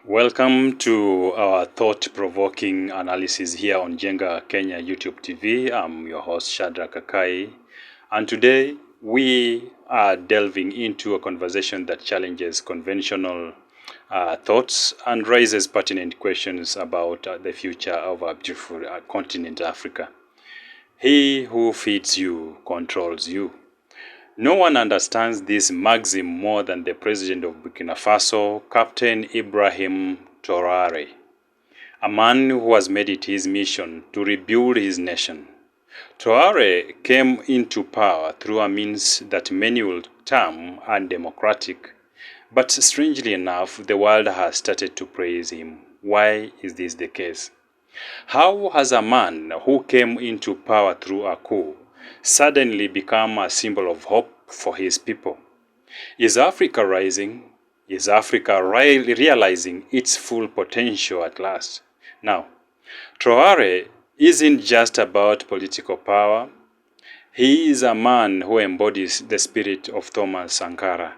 Welcome to our thought-provoking analysis here on Jenga Kenya YouTube TV. I'm your host Shadrack Akai, and today we are delving into a conversation that challenges conventional thoughts and raises pertinent questions about the future of our beautiful continent, Africa. He who feeds you controls you. No one understands this maxim more than the President of Burkina Faso, Captain Ibrahim Traoré, a man who has made it his mission to rebuild his nation. Traoré came into power through a means that many will term undemocratic, but strangely enough, the world has started to praise him. Why is this the case? How has a man who came into power through a coup suddenly become a symbol of hope for his people? Is Africa rising? Is Africa realizing its full potential at last? Now, Traore isn't just about political power. He is a man who embodies the spirit of Thomas Sankara.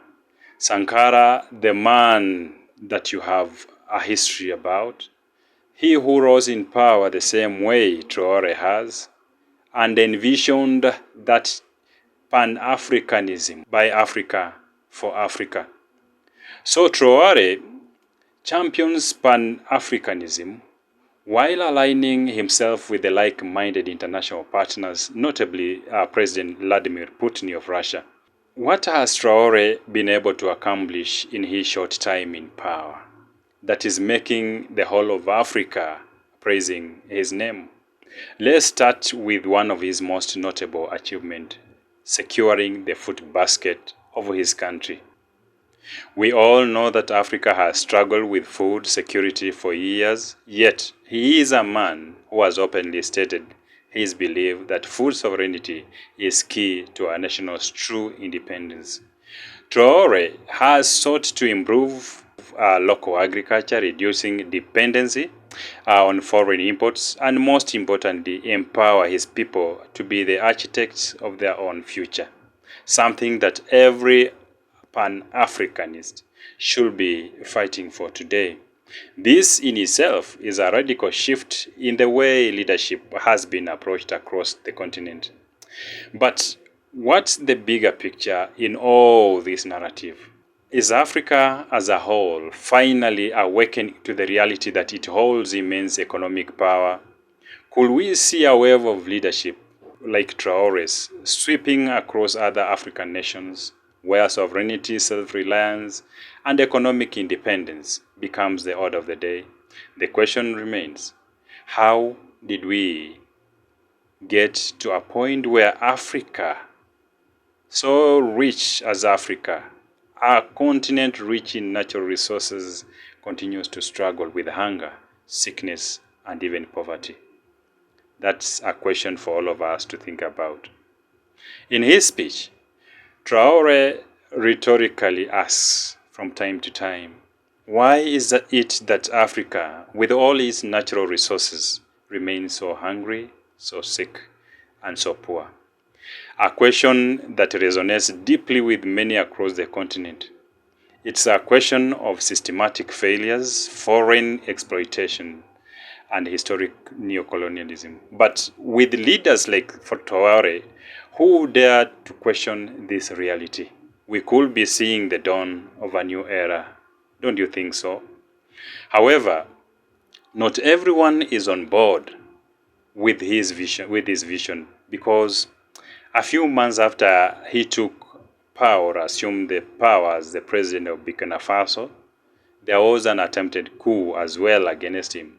Sankara, the man that you have a history about, he who rose in power the same way Traore has, and envisioned that Pan-Africanism by Africa for Africa. So Traore champions Pan-Africanism while aligning himself with the like-minded international partners, notably President Vladimir Putin of Russia. What has Traore been able to accomplish in his short time in power that is making the whole of Africa praising his name? Let's start with one of his most notable achievements, securing the food basket of his country. We all know that Africa has struggled with food security for years, yet he is a man who has openly stated his belief that food sovereignty is key to our nation's true independence. Traore has sought to improve local agriculture, reducing dependency on foreign imports, and most importantly, empower his people to be the architects of their own future, something that every Pan-Africanist should be fighting for today. This in itself is a radical shift in the way leadership has been approached across the continent. But what's the bigger picture in all this narrative? Is Africa as a whole finally awakening to the reality that it holds immense economic power? Could we see a wave of leadership like Traore's sweeping across other African nations, where sovereignty, self-reliance, and economic independence becomes the order of the day? The question remains, how did we get to a point where Africa, so rich as Africa, a continent rich in natural resources, continues to struggle with hunger, sickness, and even poverty? That's a question for all of us to think about. In his speech, Traore rhetorically asks from time to time, why is it that Africa, with all its natural resources, remains so hungry, so sick, and so poor? A question that resonates deeply with many across the continent. It's a question of systematic failures, foreign exploitation, and historic neocolonialism. But with leaders like Traore, who dare to question this reality, we could be seeing the dawn of a new era. Don't you think so? However, not everyone is on board with his vision, because a few months after he took power, assumed the power as the president of Burkina Faso, there was an attempted coup as well against him.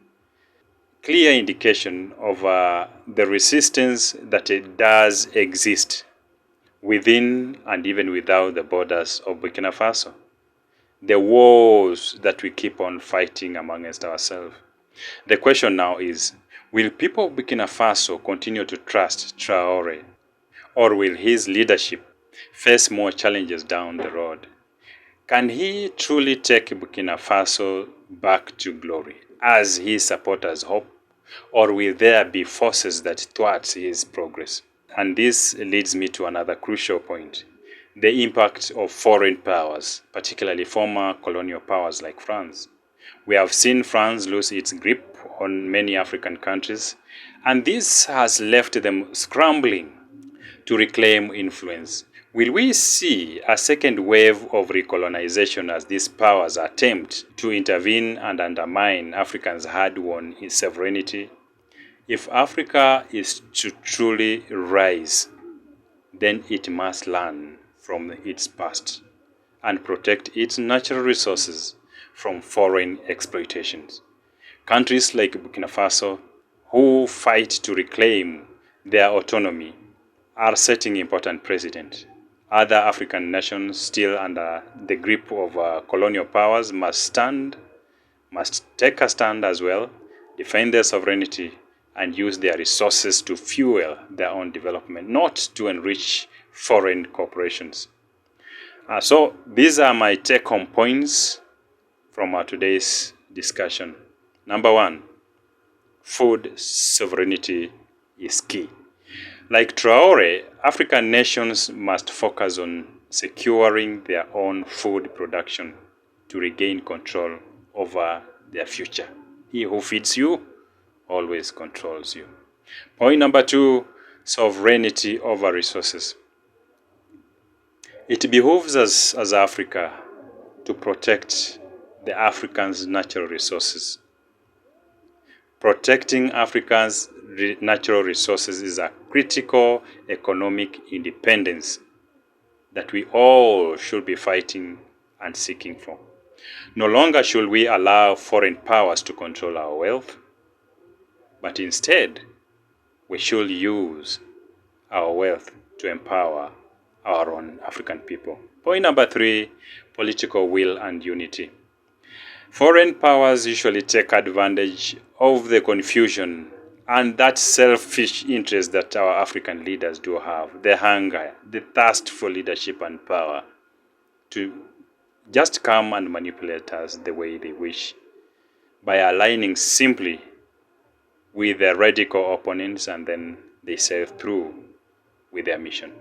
Clear indication of the resistance that it does exist within and even without the borders of Burkina Faso. The wars that we keep on fighting amongst ourselves. The question now is, will people of Burkina Faso continue to trust Traore, or will his leadership face more challenges down the road? Can he truly take Burkina Faso back to glory, as his supporters hope, or will there be forces that thwart his progress? And this leads me to another crucial point, the impact of foreign powers, particularly former colonial powers like France. We have seen France lose its grip on many African countries, and this has left them scrambling to reclaim influence. Will we see a second wave of recolonization as these powers attempt to intervene and undermine Africans' hard-won sovereignty? If Africa is to truly rise, then it must learn from its past and protect its natural resources from foreign exploitations. Countries like Burkina Faso, who fight to reclaim their autonomy, are setting important precedent. Other African nations still under the grip of colonial powers must take a stand as well, defend their sovereignty, and use their resources to fuel their own development, not to enrich foreign corporations. So these are my take-home points from our today's discussion. Number one, food sovereignty is key. Like Traore, African nations must focus on securing their own food production to regain control over their future. He who feeds you always controls you. Point number two, sovereignty over resources. It behooves us as Africa to protect the Africans' natural resources. Protecting Africa's natural resources is a critical economic independence that we all should be fighting and seeking for. No longer should we allow foreign powers to control our wealth, but instead, we should use our wealth to empower our own African people. Point number three, political will and unity. Foreign powers usually take advantage of the confusion and that selfish interest that our African leaders do have, the hunger, the thirst for leadership and power, to just come and manipulate us the way they wish by aligning simply with their radical opponents, and then they sail through with their mission.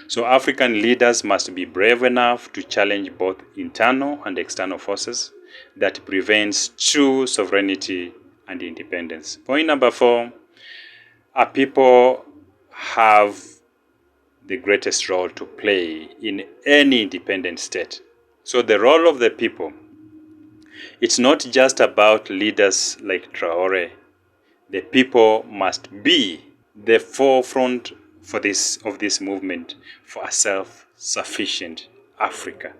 So African leaders must be brave enough to challenge both internal and external forces that prevents true sovereignty and independence. Point number four, our people have the greatest role to play in any independent state. So the role of the people, it's not just about leaders like Traore. The people must be the forefront of this movement for a self-sufficient Africa.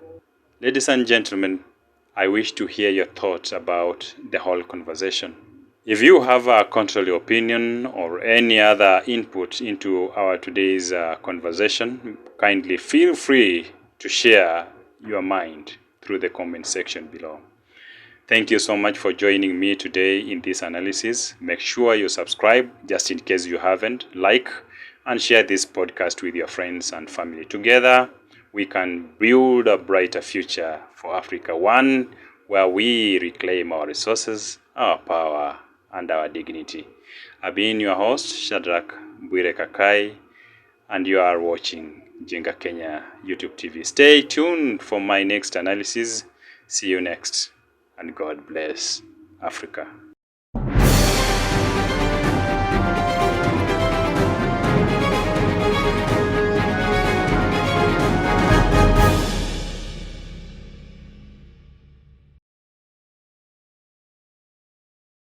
Ladies and gentlemen, I wish to hear your thoughts about the whole conversation. If you have a contrary opinion or any other input into our today's conversation, kindly feel free to share your mind through the comment section below. Thank you so much for joining me today in this analysis. Make sure you subscribe just in case you haven't, like and share this podcast with your friends and family. Together, we can build a brighter future for Africa, one where we reclaim our resources, our power, and our dignity. I've been your host, Shadrach Bwire-Kakai, and you are watching Jenga Kenya YouTube TV. Stay tuned for my next analysis. See you next, and God bless Africa.